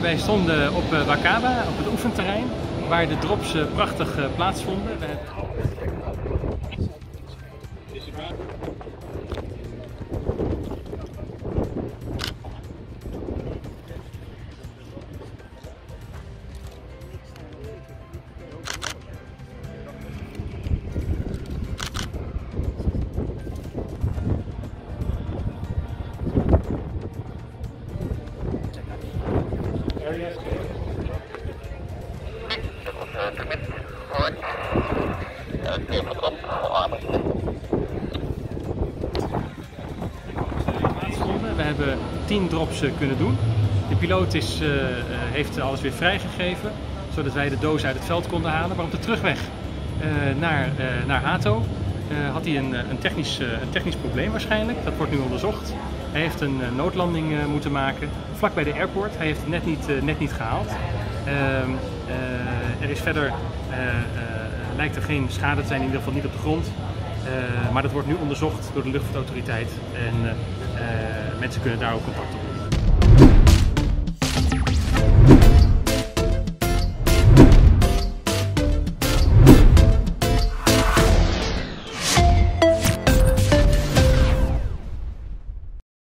Wij stonden op Wakaba, op het oefenterrein, waar de drops prachtig plaatsvonden. We hebben 10 drops kunnen doen. De piloot heeft alles weer vrijgegeven, zodat wij de doos uit het veld konden halen. Maar op de terugweg naar Hato had hij een technisch probleem waarschijnlijk. Dat wordt nu onderzocht. Hij heeft een noodlanding moeten maken, vlak bij de airport. Hij heeft het net niet gehaald. Er is verder, lijkt er geen schade te zijn, in ieder geval niet op de grond. Maar dat wordt nu onderzocht door de luchtvaartautoriteit en mensen kunnen daar ook contact op.